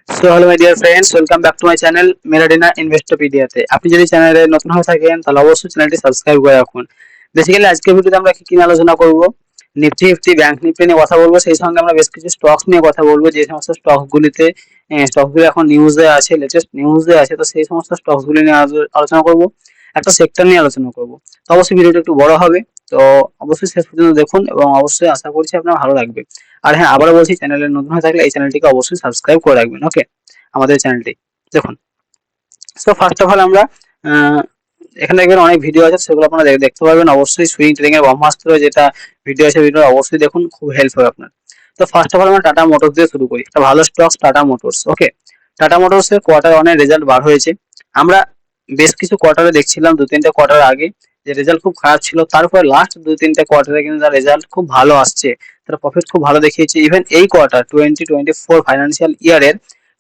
So hello my dear friends, welcome back to my channel মেরাডিনা ইনভেস্টোপিডিয়াতে। আপনি যদি চ্যানেলে নতুন হয়ে থাকেন তাহলে অবশ্যই চ্যানেলটি সাবস্ক্রাইব করে রাখুন। বেসিক্যালি আজকের ভিডিওতে আমরা কি কি নিয়ে আলোচনা করব, নিফটি ফিফটি ব্যাংক নিফটি নিয়ে কথা বলবো, সেই সঙ্গে আমরা বেশ কিছু স্টকস নিয়ে কথা বলবো, যে সমস্ত স্টকগুলো এখন নিউজে আছে, লেটেস্ট নিউজে আছে। তো সেই সমস্ত স্টকসগুলো নিয়ে আলোচনা করব, একটা সেক্টর নিয়ে আলোচনা করব। তো অবশ্যই ভিডিওটা একটু বড় হবে, তো অবশ্যই শেষ পর্যন্ত দেখুন এবং অবশ্যই আশা করছি আপনার ভালো লাগবে। আর হ্যাঁ, আবারও বলছি, চ্যানেলে নতুন হয়ে থাকলে এই চ্যানেলটিকে অবশ্যই সাবস্ক্রাইব করে রাখবেন। ওকে, আমাদের চ্যানেলটি দেখুন। সো ফার্স্ট অফ অল আমরা আহ, এখানে দেখবেন অনেক ভিডিও আছে, সেগুলো আপনারা দেখতে পারবেন। অবশ্যই সুইং ট্রেডিং এর ব্রহ্মাস্ত্র যেটা ভিডিও আছে, ভিডিও অবশ্যই দেখুন, খুব হেল্প হবে আপনার। তো ফার্স্ট অফ অল আমরা টাটা মোটরস দিয়ে শুরু করি। একটা ভালো স্টক টাটা মোটরস। ওকে, টাটা মোটরস এর কোয়ার্টার ওয়ানের রেজাল্ট বার হয়েছে। আমরা বেশ কিছু কোয়ার্টারে দেখছিলাম, দু তিনটে কোয়ার্টার আগে যে রেজাল্ট খুব খারাপ ছিল, তারপরে লাস্ট দু তিনটে কোয়ার্টারে কিন্তু তার রেজাল্ট খুব ভালো আসছে, তার প্রফিট খুব ভালো দেখিয়েছে। ইভেন এই কোয়ার্টার 2024 ফাইন্যান্সিয়াল ইয়ারের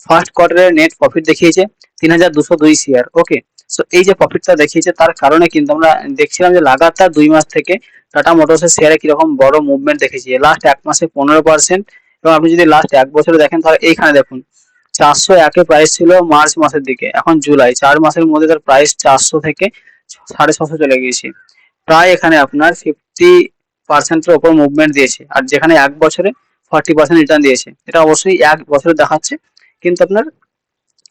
ফার্স্ট কোয়ার্টারের নেট প্রফিট দেখিয়েছে 3202 শেয়ার। ওকে, সো এই যে প্রফিটটা দেখিয়েছে, তার কারণে কিন্তু আমরা দেখছিলাম যে লাগাতার 2 মাস থেকে টাটা মোটরসের শেয়ারে কিরকম বড় মুভমেন্ট দেখেছি। লাস্ট এক মাসে 15%, এবং আপনি যদি লাস্ট এক বছরে দেখেন তাহলে এইখানে দেখুন 401 প্রাইস ছিল মার্চ মাসের দিকে, এখন জুলাই, 4 মাসের মধ্যে তার প্রাইস 400 থেকে 650 চলে গিয়েছে। প্রায় এখানে আপনার 50%-এর ওপর মুভমেন্ট দিয়েছে, আর যেখানে এক বছরে 40% রিটার্ন দিয়েছে। এটা অবশ্যই এক বছরে দেখাচ্ছে, কিন্তু আপনার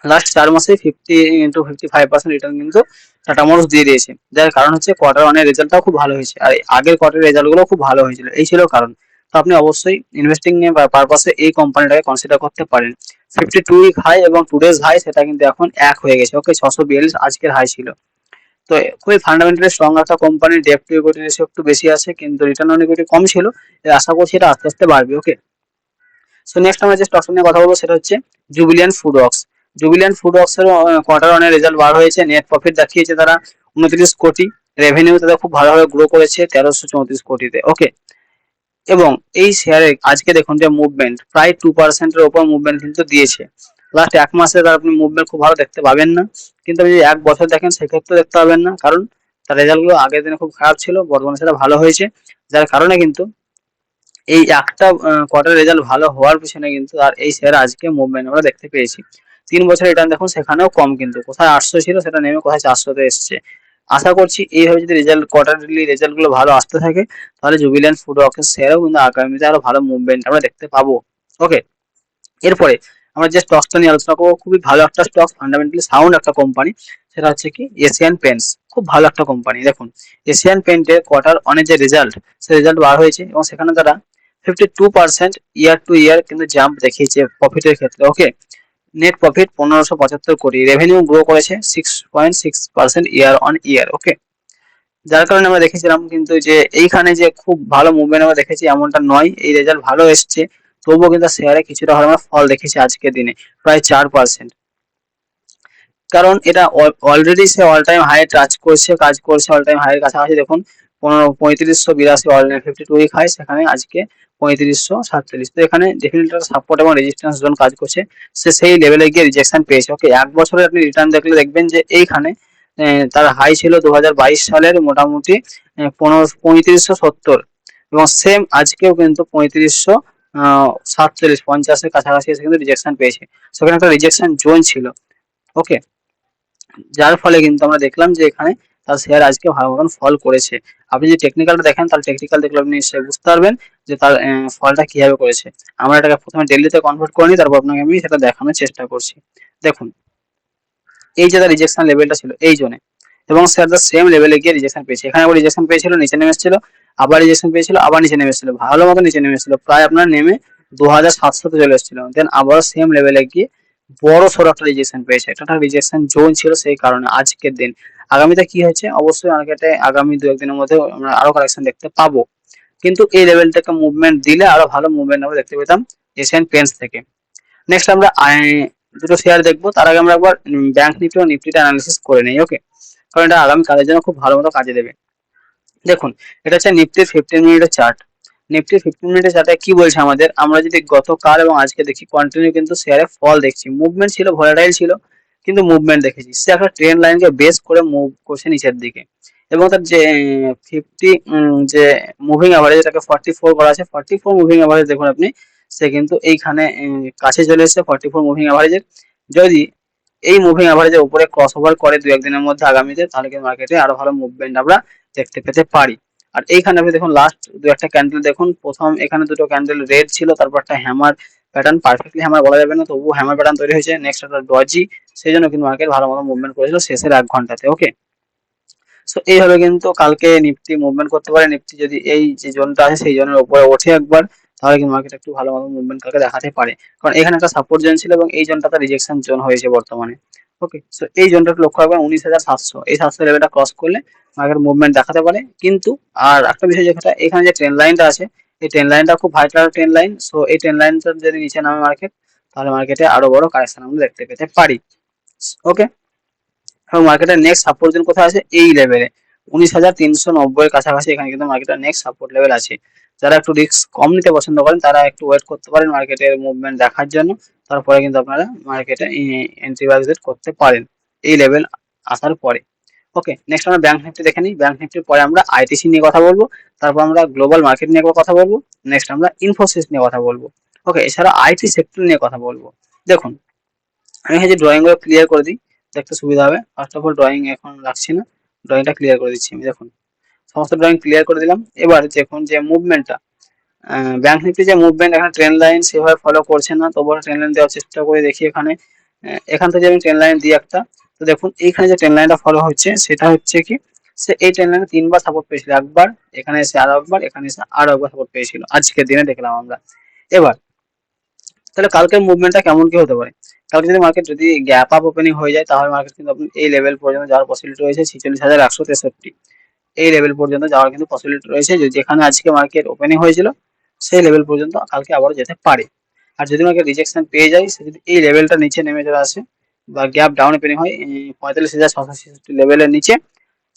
লাস্ট 4 মাসে 50 into 55% রিটার্ন কিন্তু টাটা মোটরস দিয়ে দিয়েছে। যার কারণ হচ্ছে কোয়ার্টার ওয়ানের রেজাল্টটাও খুব ভালো হয়েছে, আর আগের কোয়ার্টারের রেজাল্ট গুলো খুব ভালো হয়েছিল, এই ছিল কারণ। তো আপনি অবশ্যই ইনভেস্টিং এর পারপাসে এই কোম্পানিটাকে কনসিডার করতে পারেন। 52 উইক হাই এবং টুডেজ হাই সেটা কিন্তু এখন এক হয়ে গেছে। ওকে, 642 আজকের হাই ছিল। তো খুবই ফান্ডামেন্টালি স্ট্রং একটা company, debt to equity ratio একটু বেশি আছে, কিন্তু রিটার্ন অন ইকুইটি কম ছিল। আশা করছি এটা আস্তে আস্তে বাড়বে। ওকে, সো নেক্সট আমরা যে স্টকটা নিয়ে কথা বলবো সেটা হচ্ছে জুবিলিয়ান্ট ফুডওয়ার্কস। জুবিলিয়ান্ট ফুডওয়ার্কস এর কোয়ার্টার ওয়ানের রেজাল্ট বার হয়েছে, নেট প্রফিট দেখিয়েছে তারা 29 কোটি, রেভিনিউ তাদের খুব ভালোভাবে গ্রো করেছে 1334 কোটিতে। ওকে, এবং এই শেয়ারে আজকে দেখুন যে মুভমেন্ট প্রায় 2%-এর উপর মুভমেন্ট কিন্তু দিয়েছে। লাস্ট এক মাসে তার আপনি মুভমেন্ট খুব ভালো দেখতে পাবেন না, কিন্তু আপনি যদি এক বছর দেখেন সেক্ষেত্রে দেখতে পাবেন না, কারণ তার রেজাল্ট গুলো আগের দিনে খুব খারাপ ছিল, বর্তমানে সেটা ভালো হয়েছে। যার কারণে কিন্তু এই একটা কোয়ার্টার রেজাল্ট ভালো হওয়ার পিছনে কিন্তু আর এই শেয়ার আজকে মুভমেন্ট আমরা দেখতে পেয়েছি। 3 বছর রিটার্ন দেখুন, সেখানেও কম, কিন্তু কোথায় 800 ছিল সেটা নেমে কোথায় 400-তে এসছে। আশা করছি এইভাবে যদি কোয়ার্টারলি রেজাল্ট গুলো ভালো আসতে থাকে, তাহলে জুবিল্যান্ট ফুডওয়ার্কস শেয়ারও কিন্তু আগামীতে আরো ভালো মুভমেন্ট আমরা দেখতে পাবো। ওকে, এরপরে আমরা যে স্টকটা নিয়ে আলোচনা করবো, খুবই ভালো একটা স্টক, ফান্ডামেন্টালি সাউন্ড একটা কোম্পানি, সেটা হচ্ছে কি এশিয়ান পেন্টস। খুব ভালো একটা কোম্পানি। দেখুন, এশিয়ান পেন্টের কোয়ার্টার অনেক যে রেজাল্ট, সেই রেজাল্ট বার হয়েছে, এবং সেখানে তারা 52% ইয়ার টু ইয়ার কিন্তু জাম্প দেখিয়েছে প্রফিটের ক্ষেত্রে। ওকে, নেট প্রফিট 1575 কোটি, রেভিনিউ গ্রো করেছে 6.6% ইয়ার অন ইয়ার। ওকে, যার কারণে আমরা দেখেছিলাম কিন্তু যে এইখানে যে খুব ভালো মুভমেন্ট আমরা দেখেছি এমনটা নয়, এই রেজাল্ট ভালো এসছে, তবুও কিন্তু শেয়ারে কিছুটা হলে আমরা ফল দেখেছি আজকের দিনে, প্রায় 4%। কারণ এটা অলরেডি সে অল টাইম হাই টাচ করছে, কাজ করছে অল টাইম হাইয়ের কাছাকাছি। দেখুন 3582 অল 52 উইক হাই, সেখানে আজকে 3547। তো এখানে ডেফিনেটলি সাপোর্ট এবং রেজিস্ট্যান্স জোন কাজ করছে, সে সেই লেভেলে গিয়ে রিজেকশন পেয়েছে। ওকে, এক বছরে আপনি রিটার্ন দেখলে দেখবেন যে এইখানে তার হাই ছিল 2022 সালের মোটামুটি 3570, এবং সেম আজকেও কিন্তু 3547 50-এর কাছাকাছি এসে কিন্তু রিজেকশন পেয়েছে। সেখানে একটা রিজেকশন জোন ছিল। ওকে, যার ফলে কিন্তু আমরা দেখলাম যে এখানে তার শেয়ার আজকে ভালো মতন ফল করেছে। আপনি যদি টেকনিক্যালটা দেখেন, তাহলে টেকনিক্যাল দেখলে আপনি নিশ্চয়ই বুঝতে পারবেন যে তার ফলটা কিভাবে করেছে। আমরা এটাকে প্রথমে ডেইলিতে কনভার্ট করে নিই, তারপর আপনাকে আমি সেটা দেখানোর চেষ্টা করছি। দেখুন, এই যে তার রিজেকশন লেভেলটা ছিল এই জোনে, এবং স্যার তার সেম লেভেলে গিয়ে রিজেকশন পেয়েছে। এখানে আবার রিজেকশন পেয়েছিল, নিচে নেমে এসেছিল, আবার রিজেকশন পেয়েছিল, আবার নিচে নেমে এসেছিল, ভালো মতো নিচে নেমে এসেছিল, প্রায় আপনার নেমে 2700-তে চলে এসেছিল। দেন আবারও সেম লেভেলে গিয়ে বড় সড়ো একটা রিজেকশন পেয়েছে। এটা একটা রিজেকশন জোন ছিল, সেই কারণে আজকের দিন। আগামীতে কি হয়েছে অবশ্যই মার্কেটে আগামী 2-1 দিনের মধ্যে আমরা আরো কারেকশন দেখতে পাবো, কিন্তু এই লেভেল থেকে মুভমেন্ট দিলে আরো ভালো মুভমেন্ট আমরা দেখতে পেতাম এশিয়ান পেন্টস থেকে। নেক্সট আমরা দুটো শেয়ার দেখবো, তার আগে আমরা একবার ব্যাংক নিফটি ও নিফটিটা অ্যানালিসিস করে নেই। ওকে, কারণ এটা আগামী কাজের জন্য খুব ভালো মতো কাজে দেবে। দেখুন, এটা হচ্ছে নিফটির 15 মিনিটের চার্ট। নিফটির 15 মিনিটের চার্টে কি বলছে আমাদের, আমরা যদি গতকাল এবং আজকে দেখি, কন্টিনিউ কিন্তু শেয়ারে ফল দেখছি। মুভমেন্ট ছিল, ভোলাটাইল ছিল, কিন্তু মুভমেন্ট দেখেছি। সে একটা ট্রেন্ড লাইনকে বেস করে মুভ করছে নিচের দিকে, এবং তার যে 50 যে মুভিং অ্যাভারেজ, এটাকে 44 করা আছে, 44 মুভিং অ্যাভারেজ দেখুন আপনি, সে কিন্তু এইখানে কাছে চলে এসেছে 44 মুভিং অ্যাভারেজের। যদি এই মুভিং অ্যাভারেজের উপরে ক্রস ওভার করে 2-1 দিনের মধ্যে আগামীতে, তাহলে কিন্তু মার্কেটে আরো ভালো মুভমেন্ট আমরা দেখতে পেতে পারি। আর এইখানে আপনি দেখুন লাস্ট 2-1টা ক্যান্ডেল দেখুন, প্রথম এখানে দুটো ক্যান্ডেল রেড ছিল, তারপর একটা হ্যামার প্যাটার্ন, পারফেক্টলি হ্যামার বলা যাবে না, তবুও হ্যামার প্যাটার্ন তৈরি হয়েছে। নেক্সট একটা ডজি, সেই জন্য কিন্তু মার্কেট ভালো মতো মুভমেন্ট করেছিল শেষের 1 ঘন্টাতে। ওকে, সো এইভাবে কিন্তু কালকে নিফটি মুভমেন্ট করতে পারে। নিফটি যদি এই যে জোনটা আছে সেই জোনের উপরে ওঠে একবার, তাহলে কিন্তু মার্কেট একটু ভালো মতো মুভমেন্ট কালকে দেখাতে পারে, কারণ এখানে একটা সাপোর্ট জোন ছিল এবং এই জোনটাতে রিজেকশন জোন হয়েছে বর্তমানে। ওকে, সো এই জোনটা লক্ষ্য রাখবেন 19,700, এই 700 লেভেলটা ক্রস করলে মার্কেট মুভমেন্ট দেখাতে পারে। কিন্তু আর একটা বিষয় যেটা, এখানে যে ট্রেন্ড লাইনটা আছে, এই ট্রেন্ড লাইনটা খুব ভাইটাল ট্রেন্ড লাইন। সো এই ট্রেন্ড লাইনটা যদি নিচে নামে মার্কেট, তাহলে মার্কেটে আরো বড় কারেকশন আমরা দেখতে পেতে পারি। ওকে, এবং মার্কেটের নেক্সট সাপোর্ট জোন কোথায় আছে, এই লেভেলে 19,390 এর কাছাকাছি। এখানে কিন্তু মার্কেটের নেক্সট সাপোর্ট লেভেল আছে। যারা একটু রিস্ক কম নিতে পছন্দ করেন তারা একটু ওয়েট করতে পারেন মার্কেটের মুভমেন্ট দেখার জন্য, তারপরে কিন্তু আপনারা মার্কেটে এন্ট্রি বা এক্সিট করতে পারেন এই লেভেল আসার পরে। ওকে, নেক্সট আমরা ব্যাংক নিফটি দেখে নিই। ব্যাংক নিফটির পরে আমরা আইটিসি নিয়ে কথা বলবো, তারপর আমরা গ্লোবাল মার্কেট নিয়ে কথা বলবো, নেক্সট আমরা ইনফোসিস নিয়ে কথা বলবো। ওকে, এছাড়া আইটি সেক্টর নিয়ে কথা বলবো। দেখুন, আমি এই যে ড্রয়িং গুলো ক্লিয়ার করে দিই, দেখতে সুবিধা হবে। ফার্স্ট অফ অল ড্রয়িং এখন রাখছি না, ড্রয়িংটা ক্লিয়ার করে দিচ্ছি আমি। দেখুন, সমস্ত ড্রয়িং ক্লিয়ার করে দিলাম। এবার দেখুন যে মুভমেন্টটা, ব্যাংক নিফটি যে মুভমেন্ট, এখানে ট্রেন্ড লাইন সেভাবে ফলো করছে না, তবু ট্রেন্ড লাইন দেওয়ার চেষ্টা করে দেখি এখানে। এখান থেকে আমি ট্রেন্ড লাইন দিই একটা। তো দেখুন এইখানে যে ট্রেন্ড লাইনটা ফলো হচ্ছে সেটা হচ্ছে কি, সে এই ট্রেন্ড লাইনে 3বার সাপোর্ট পেয়েছিল, একবার এখানে এসে আরো একবার, এখানে এসে আরো একবার সাপোর্ট পেয়েছিল, আজকের দিনে দেখলাম আমরা। এবার তাহলে কালকের মুভমেন্টটা কেমন কি হতে পারে, কালকে যদি মার্কেট যদি গ্যাপ আপ ওপেনিং হয়ে যায়, তাহলে মার্কেট কিন্তু আপনি এই লেভেল পর্যন্ত যাওয়ার পসিবিলিটি রয়েছে 46,163, এই লেভেল পর্যন্ত যাওয়ার কিন্তু পসিবিলিটি রয়েছে। যেখানে আজকে মার্কেট ওপেনিং হয়েছিল সেই লেভেল পর্যন্ত কালকে আবারও যেতে পারে। আর যদি মার্কেট রিজেকশন পেয়ে যায়, সে যদি এই লেভেলটা নিচে নেমে চলে আসে বা গ্যাপ ডাউন ওপেনিং হয় 45,666 লেভেলের নিচে,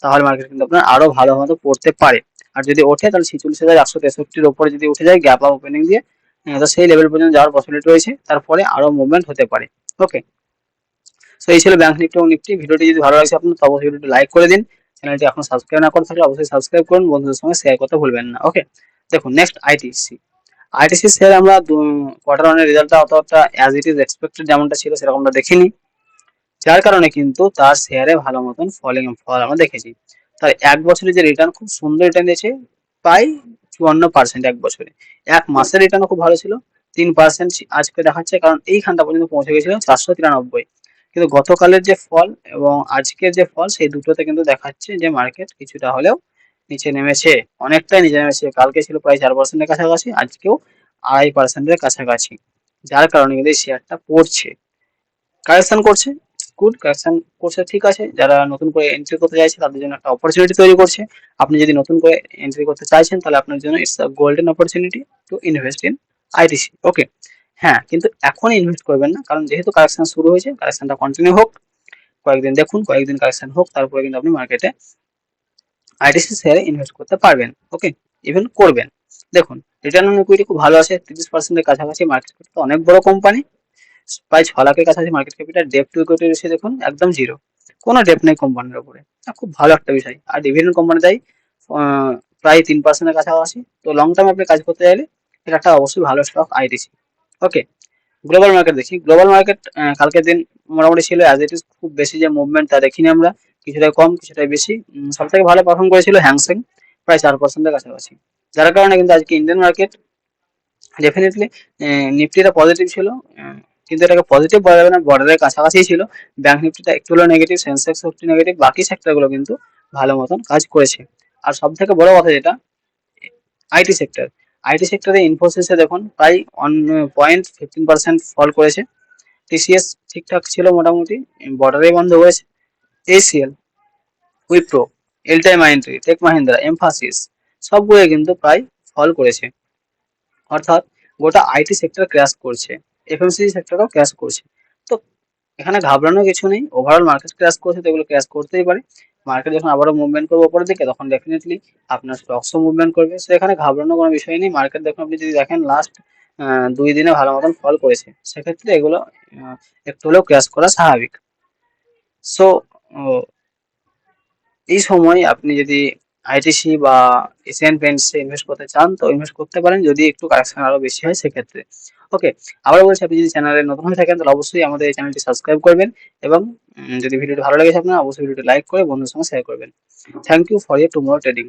তাহলে মার্কেট কিন্তু আপনার আরো ভালো মতো পড়তে পারে। আর যদি ওঠে তাহলে 46,163-র উপরে যদি উঠে যায় গ্যাপ আপ ওপেনিং দিয়ে, তো সেই লেভেল পর্যন্ত যাওয়ার পসিবিলিটি রয়েছে, তারপরে আরো মুভমেন্ট হতে পারে। ওকে, সো এই ছিল ব্যাংক নিফটি এবং নিফটি। ভিডিওটি যদি ভালো লাগছে আপনার, তো অবশ্যই ভিডিওটি লাইক করে দিন। চ্যানেলটি এখন সাবস্ক্রাইব না করে থাকলে অবশ্যই সাবস্ক্রাইব করুন, বন্ধুদের সঙ্গে শেয়ার করতে ভুলবেন না। ওকে, দেখুন নেক্সট আইটিসি। আইটিসি শেয়ার আমরা কোয়ার্টার ওয়ানের রেজাল্টটা অতটা অ্যাজ ইট ইজ এক্সপেক্টেড যেমনটা ছিল সেরকমটা দেখিনি, যার কারণে কিন্তু তার শেয়ারে ভালো মতন ফল আমরা দেখেছি। তার 1 বছরের যে রিটার্ন, খুব সুন্দর রিটার্ন দিয়েছে, প্রায় 54% 1 বছরে। 1 মাসের রিটার্নও খুব ভালো ছিল, 3% আজকে দেখাচ্ছে, কারণ এইখানটা পর্যন্ত পৌঁছে গেছিল 493। কিন্তু গতকালের যে ফল এবং আজকের যে ফল, সেই দুটোতে কিন্তু দেখাচ্ছে যে মার্কেট কিছুটা হলেও নিচে নেমেছে, অনেকটাই নিচে নেমেছে। কালকে ছিল প্রায় 4%-এর কাছাকাছি, আজকেও 2.5%-এর কাছাকাছি, যার কারণে কিন্তু এই শেয়ারটা পড়ছে, কারেকশন করছে। গুড, কারেকশন করছে, ঠিক আছে। যারা নতুন করে এন্ট্রি করতে চাইছে তাদের জন্য একটা অপরচুনিটি তৈরি করছে। আপনি যদি নতুন করে এন্ট্রি করতে চাইছেন, তাহলে আপনার জন্য it's a golden opportunity to invest in ITC. Okay, হ্যাঁ, কিন্তু এখন ইনভেস্ট করবেন না, কারণ যেহেতু কারেকশন শুরু হয়েছে, কারেকশনটা কন্টিনিউ হোক, কয়েকদিন দেখুন, কয়েকদিন কারেকশন হোক, তারপরে কিন্তু আপনি মার্কেটে আইটিসি শেয়ারে ইনভেস্ট করতে পারবেন। ওকে, ইভেন করবেন। দেখুন, রিটার্ন অন ইকুইটি খুব ভালো আছে, 30%-এর কাছাকাছি। মার্কেট তো অনেক বড় কোম্পানি, প্রায় 6 লাখের কাছাকাছি market capital. Debt to equity ratio দেখুন একদম জিরো, কোনো ডেপ নেই কোম্পানির উপরে, খুব ভালো একটা বিষয়। আর ডিভিডেন্ড কোম্পানি দেয় প্রায় 3%-এর কাছাকাছি। তো লং টার্মে আপনি কাজ করতে চাইলে এটা একটা অবশ্যই ভালো স্টক আইটিসি। ওকে, গ্লোবাল মার্কেট দেখি। গ্লোবাল মার্কেট কালকের দিন মোটামুটি ছিল অ্যাজ ইট ইজ, খুব বেশি যে মুভমেন্ট তা দেখিনি আমরা, কিছুটাই কম কিছুটাই বেশি। সব থেকে ভালো পারফর্ম করেছিল হ্যাংসেং, প্রায় 4%-এর কাছাকাছি, যার কারণে কিন্তু আজকে ইন্ডিয়ান মার্কেট ডেফিনেটলি নিফটিটা পজিটিভ ছিল, কিন্তু এটাকে পজিটিভ বলা যাবে না, বর্ডারের কাছাকাছি ছিল। ব্যাংক নিফটিটা একটু হলো নেগেটিভ, সেন্সেক্স একটু নেগেটিভ, বাকি সেক্টরগুলো কিন্তু ভালো মতন কাজ করেছে। আর সব থেকে বড় কথা যেটা, আইটি সেক্টর, আইটি সেক্টরে ইনফোসিসে দেখুন প্রায় 1.15% ফল করেছে। টিসিএস ঠিকঠাক ছিল মোটামুটি, বর্ডারে বন্ধ হয়েছে। HCL, Wipro, LTI Mindtree, tech Mahindra, Mphasis, সবগুলো কিন্তু প্রায় ফল করেছে। অর্থাৎ গোটা আইটি সেক্টর ক্র্যাশ করছে, এফএমসিজি সেক্টরও ক্র্যাশ করছে। তো এখানে ঘাবড়ানোর কিছু নেই, ওভারঅল মার্কেট ক্র্যাশ করছে, তো এগুলো ক্র্যাশ করতেই পারে। মার্কেট যখন আবারও মুভমেন্ট করবে উপরের দিকে, তখন ডেফিনেটলি আপনার স্টকসও মুভমেন্ট করবে। সো এখানে ঘাবড়ানোর কোনো বিষয় নেই। মার্কেট দেখুন, আপনি যদি দেখেন লাস্ট 2 দিনে ভালো মতন ফল করেছে, সেক্ষেত্রে এগুলো একটু হলেও ক্র্যাশ করা স্বাভাবিক। সো এই সময় আপনি যদি আইটিসি বা এশিয়ান পেইন্টসে ইনভেস্ট করতে চান তো ইনভেস্ট করতে পারেন, যদি একটু কারেকশন আরো বেশি হয় সেক্ষেত্রে। ওকে, আবার বলছি, আপনি যদি চ্যানেলে নতুন হয়ে থাকেন তাহলে অবশ্যই আমাদের এই চ্যানেলটি সাবস্ক্রাইব করবেন এবং যদি ভিডিওটি ভালো লেগে থাকে অবশ্যই ভিডিওটি লাইক করে বন্ধুদের সঙ্গে শেয়ার করবেন। Thank you for your tomorrow trading.